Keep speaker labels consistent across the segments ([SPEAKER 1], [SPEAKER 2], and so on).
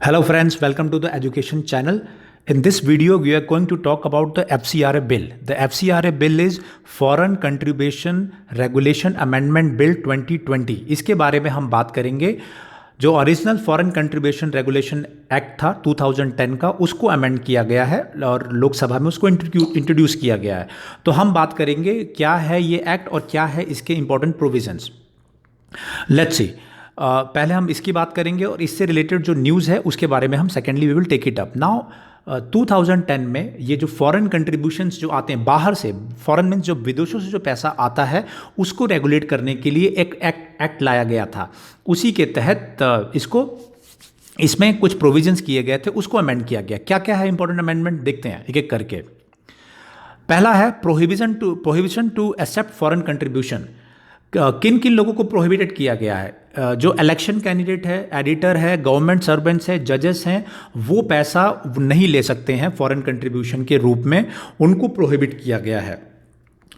[SPEAKER 1] Hello friends, welcome to the education channel. In this video, we are going to talk about the FCRA bill. The FCRA bill is Foreign Contribution Regulation Amendment Bill 2020. इसके बारे में हम बात करेंगे। जो original foreign contribution regulation act था 2010 का, उसको अमेंड किया गया है और लोकसभा में उसको इंट्रोड्यूस किया गया है। तो हम बात करेंगे क्या है ये एक्ट और क्या है इसके इंपॉर्टेंट प्रोविजंस। लेट्स सी, पहले हम इसकी बात करेंगे और इससे रिलेटेड जो न्यूज़ है उसके बारे में हम secondly we will take it up. Now 2010 में ये जो फॉरेन कंट्रीब्यूशंस जो आते हैं बाहर से, फॉरेन मीन्स जो विदेशों से जो पैसा आता है उसको रेगुलेट करने के लिए एक एक्ट लाया गया था। उसी के तहत इसमें कुछ प्रोविजंस किए गए थे, उसको अमेंड किया गया। क्या क्या है इंपॉर्टेंट अमेंडमेंट, देखते हैं एक एक करके। पहला है prohibition to accept foreign contribution. किन किन लोगों को प्रोहिबिटेड किया गया है? जो इलेक्शन कैंडिडेट है, एडिटर है, गवर्नमेंट सर्वेंट्स है, जजेस हैं, वो पैसा नहीं ले सकते हैं फॉरेन कंट्रीब्यूशन के रूप में, उनको प्रोहिबिट किया गया है।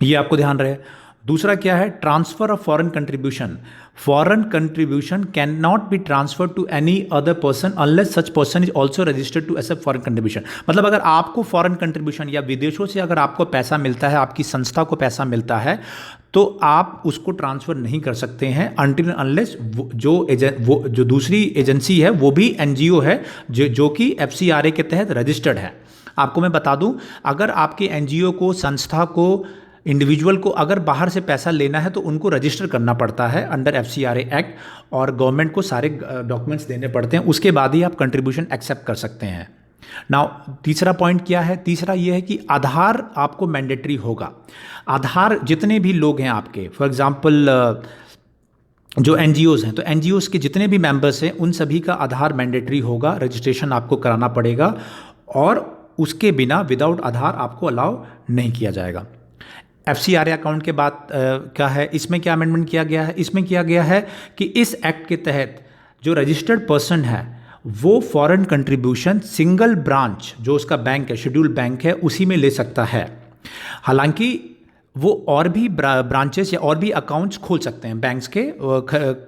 [SPEAKER 1] ये आपको ध्यान रहे। दूसरा क्या है? Transfer of foreign contribution. Foreign contribution can not be transfer to any other person unless such person is also registered to accept foreign contribution. मतलब अगर आपको फॉरेन कंट्रीब्यूशन या विदेशों से अगर आपको पैसा मिलता है, आपकी संस्था को पैसा मिलता है, तो आप उसको ट्रांसफ़र नहीं कर सकते हैं अनटिल अनलेस जो दूसरी एजेंसी है वो भी एनजीओ है जो कि एफसीआरए के तहत रजिस्टर्ड है। आपको मैं बता दूं, अगर आपके एनजीओ को, संस्था को, इंडिविजुअल को अगर बाहर से पैसा लेना है तो उनको रजिस्टर करना पड़ता है अंडर एफसीआरए एक्ट और गवर्नमेंट को सारे डॉक्यूमेंट्स देने पड़ते हैं। उसके बाद ही आप कंट्रीब्यूशन एक्सेप्ट कर सकते हैं। नाउ तीसरा पॉइंट क्या है? तीसरा ये है कि आधार आपको मैंडेटरी होगा। आधार जितने भी लोग हैं आपके, फॉर एग्जांपल जो एनजीओज़ हैं, तो एनजीओज़ के जितने भी मेंबर्स हैं उन सभी का आधार मैंडेटरी होगा, रजिस्ट्रेशन आपको कराना पड़ेगा और उसके बिना विदाउट आधार आपको अलाउ नहीं किया जाएगा। एफसीआरए अकाउंट के बाद क्या है, इसमें क्या अमेंडमेंट किया गया है? इसमें किया गया है कि इस एक्ट के तहत जो रजिस्टर्ड पर्सन है वो फॉरेन कंट्रीब्यूशन सिंगल ब्रांच जो उसका बैंक है, शेड्यूल बैंक है, उसी में ले सकता है। हालांकि वो और भी ब्रांचेस या और भी अकाउंट्स खोल सकते हैं, बैंक्स के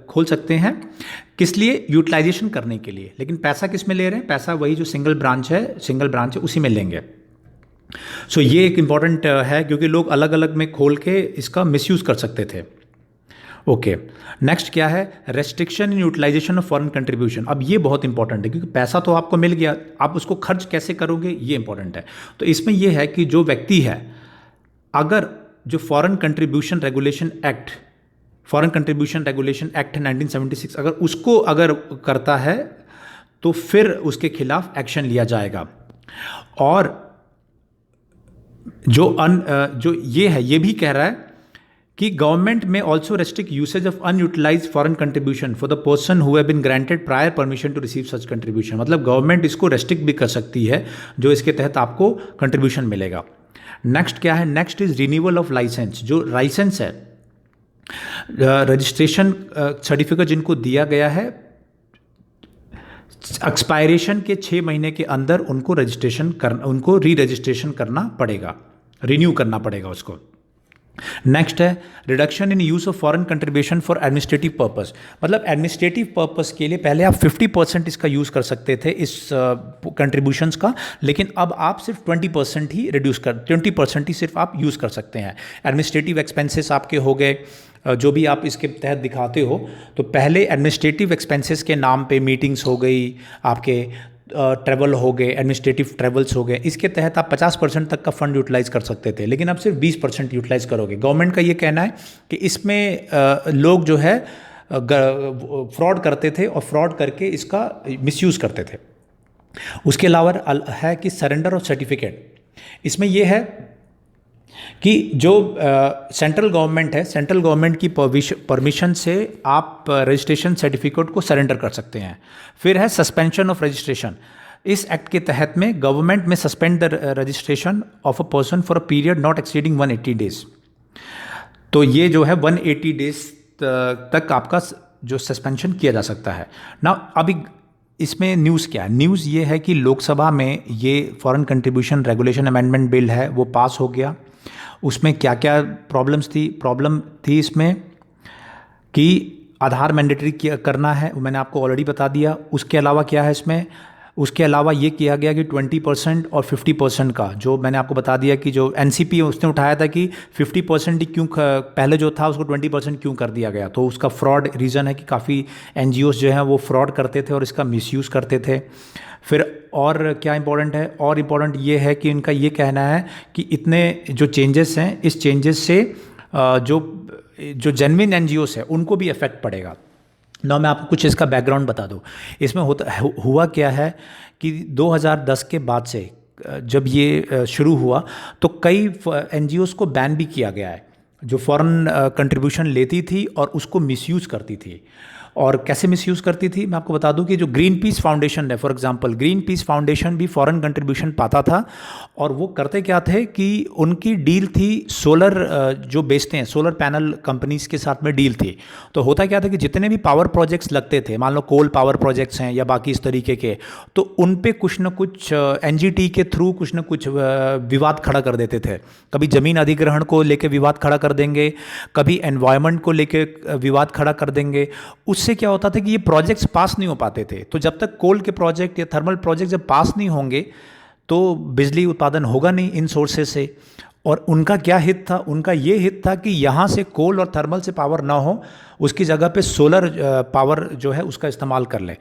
[SPEAKER 1] खोल सकते हैं। किस लिए? यूटिलाइजेशन करने के लिए। लेकिन पैसा किस में ले रहे हैं? पैसा वही जो सिंगल ब्रांच है उसी में लेंगे। सो ये एक इम्पॉर्टेंट है क्योंकि लोग अलग अलग में खोल के इसका मिसयूज़ कर सकते थे। ओके, नेक्स्ट क्या है? Restriction in utilisation of foreign contribution. अब ये बहुत इंपॉर्टेंट है क्योंकि पैसा तो आपको मिल गया, आप उसको खर्च कैसे करोगे ये इंपॉर्टेंट है। तो इसमें यह है कि जो व्यक्ति है, अगर जो फॉरेन कंट्रीब्यूशन रेगुलेशन एक्ट 1976 अगर उसको अगर करता है तो फिर उसके खिलाफ एक्शन लिया जाएगा। और जो ये भी कह रहा है कि government may also restrict usage of unutilise foreign contribution for the person who have been granted prior permission to receive such contribution. मतलब गवर्नमेंट इसको रेस्ट्रिक्ट भी कर सकती है जो इसके तहत आपको कंट्रीब्यूशन मिलेगा। नेक्स्ट क्या है? Next is renewal of licence. जो लाइसेंस है, रजिस्ट्रेशन सर्टिफिकेट जिनको दिया गया है, एक्सपायरेशन के 6 महीने के अंदर उनको री रजिस्ट्रेशन करना पड़ेगा, रिन्यू करना पड़ेगा उसको। नेक्स्ट है reduction in use of foreign contribution for administrative purpose. मतलब एडमिनिस्ट्रेटिव पर्पस के लिए पहले आप 50% इसका यूज़ कर सकते थे इस कंट्रीब्यूशंस का, लेकिन अब आप सिर्फ 20% ही सिर्फ आप यूज़ कर सकते हैं। एडमिनिस्ट्रेटिव एक्सपेंसेस आपके हो गए, जो भी आप इसके तहत दिखाते हो, तो पहले एडमिनिस्ट्रेटिव एक्सपेंसेस के नाम पे मीटिंग्स हो गई, आपके ट्रैवल हो गए, एडमिनिस्ट्रेटिव ट्रैवल्स हो गए, इसके तहत आप 50% तक का फंड यूटिलाइज कर सकते थे, लेकिन अब सिर्फ 20% यूटिलाइज करोगे। गवर्नमेंट का ये कहना है कि इसमें लोग जो है फ्रॉड करते थे और फ्रॉड करके इसका मिसयूज़ करते थे। उसके अलावा है कि सरेंडर ऑफ सर्टिफिकेट। इसमें यह है कि जो सेंट्रल गवर्नमेंट है, सेंट्रल गवर्नमेंट की परमिशन से आप रजिस्ट्रेशन सर्टिफिकेट को सरेंडर कर सकते हैं। फिर है सस्पेंशन ऑफ रजिस्ट्रेशन। इस एक्ट के तहत में गवर्नमेंट में suspend the registration of a person for a period not exceeding 180 days. तो ये जो है 180 डेज तक आपका जो सस्पेंशन किया जा सकता है ना। अभी इसमें न्यूज़ क्या है? न्यूज़ ये है कि लोकसभा में ये foreign contribution regulation amendment bill है वो पास हो गया। उसमें क्या क्या प्रॉब्लम थी इसमें कि आधार मैंडेटरी करना है, मैंने आपको ऑलरेडी बता दिया। उसके अलावा क्या है इसमें, उसके अलावा ये किया गया कि 20% और 50% का, जो मैंने आपको बता दिया कि जो एनसीपी उसने उठाया था कि 50% ही क्यों पहले जो था उसको 20% क्यों कर दिया गया, तो उसका फ्रॉड रीज़न है कि काफ़ी एनजीओज़ जो हैं वो फ्रॉड करते थे और इसका मिसयूज़ करते थे। फिर और क्या इंपॉर्टेंट है, और इम्पॉर्टेंट ये है कि इनका ये कहना है कि इतने जो चेंजेस हैं, इस चेंजेस से जो जो जेन्युइन एनजीओज़ है उनको भी इफेक्ट पड़ेगा। ना मैं आपको कुछ इसका बैकग्राउंड बता दूं। इसमें हुआ क्या है कि 2010 के बाद से जब ये शुरू हुआ तो कई एनजीओज़ को बैन भी किया गया है जो फॉरेन कंट्रीब्यूशन लेती थी और उसको मिसयूज़ करती थी। और कैसे मिसयूज़ करती थी, मैं आपको बता दूं कि जो ग्रीन पीस फाउंडेशन है, for example green peace foundation भी फॉरेन कंट्रीब्यूशन पाता था। और वो करते क्या थे कि उनकी डील थी सोलर जो बेचते हैं सोलर पैनल कंपनीज़ के साथ में डील थी। तो होता क्या था कि जितने भी पावर प्रोजेक्ट्स लगते थे, मान लो कोल पावर प्रोजेक्ट्स हैं या बाकी इस तरीके के, तो उन पे कुछ न कुछ एनजीटी के थ्रू कुछ न कुछ विवाद खड़ा कर देते थे। कभी ज़मीन अधिग्रहण को लेकर विवाद खड़ा कर देंगे, कभी एनवायरनमेंट को लेकर विवाद खड़ा कर देंगे। उससे क्या होता था कि ये प्रोजेक्ट्स पास नहीं हो पाते थे। तो जब तक कोल के प्रोजेक्ट या थर्मल प्रोजेक्ट जब पास नहीं होंगे तो बिजली उत्पादन होगा नहीं इन सोर्सेज से। और उनका क्या हित था, उनका ये हित था कि यहाँ से कोल और थर्मल से पावर ना हो, उसकी जगह पे सोलर पावर जो है उसका इस्तेमाल कर लें।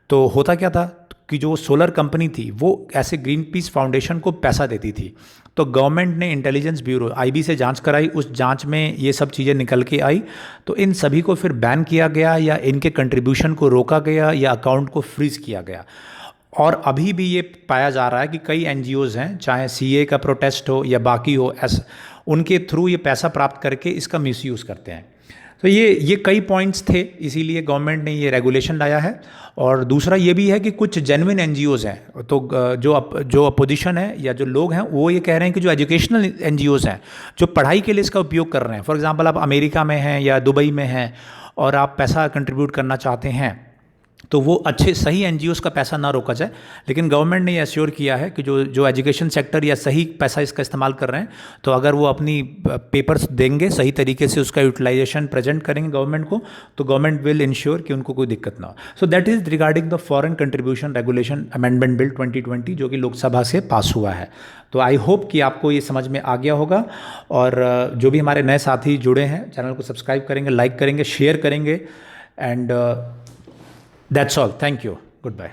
[SPEAKER 1] तो होता क्या था कि जो सोलर कंपनी थी वो ऐसे ग्रीन पीस फाउंडेशन को पैसा देती थी। तो गवर्नमेंट ने इंटेलिजेंस ब्यूरो आईबी से जांच कराई, उस जांच में ये सब चीज़ें निकल के आई। तो इन सभी को फिर बैन किया गया या इनके कंट्रीब्यूशन को रोका गया या अकाउंट को फ्रीज किया गया। और अभी भी ये पाया जा रहा है कि कई एनजीओज़ हैं, चाहे सीए का प्रोटेस्ट हो या बाकी हो, उनके थ्रू ये पैसा प्राप्त करके इसका मिसयूज़ करते हैं। तो ये कई पॉइंट्स थे, इसीलिए गवर्नमेंट ने ये रेगुलेशन लाया है। और दूसरा ये भी है कि कुछ जेन्युइन एनजीओज़ हैं, तो जो अपोजिशन है या जो लोग हैं वो ये कह रहे हैं कि जो एजुकेशनल एनजीओज़ हैं जो पढ़ाई के लिए इसका उपयोग कर रहे हैं, फॉर एग्जांपल आप अमेरिका में हैं या दुबई में हैं और आप पैसा कंट्रीब्यूट करना चाहते हैं, तो वो अच्छे सही एनजीओज़ का पैसा ना रोका जाए। लेकिन गवर्नमेंट ने ये एश्योर किया है कि जो एजुकेशन सेक्टर या सही पैसा इसका इस्तेमाल कर रहे हैं, तो अगर वो अपनी पेपर्स देंगे सही तरीके से, उसका यूटिलाइजेशन प्रेजेंट करेंगे गवर्नमेंट को, तो गवर्नमेंट विल इंश्योर कि उनको कोई दिक्कत ना हो। So that is regarding the foreign contribution regulation amendment bill 2020 जो कि लोकसभा से पास हुआ है। तो आई होप कि आपको ये समझ में आ गया होगा। और जो भी हमारे नए साथी जुड़े हैं, चैनल को सब्सक्राइब करेंगे, लाइक करेंगे, शेयर करेंगे। And that's all. Thank you. Goodbye.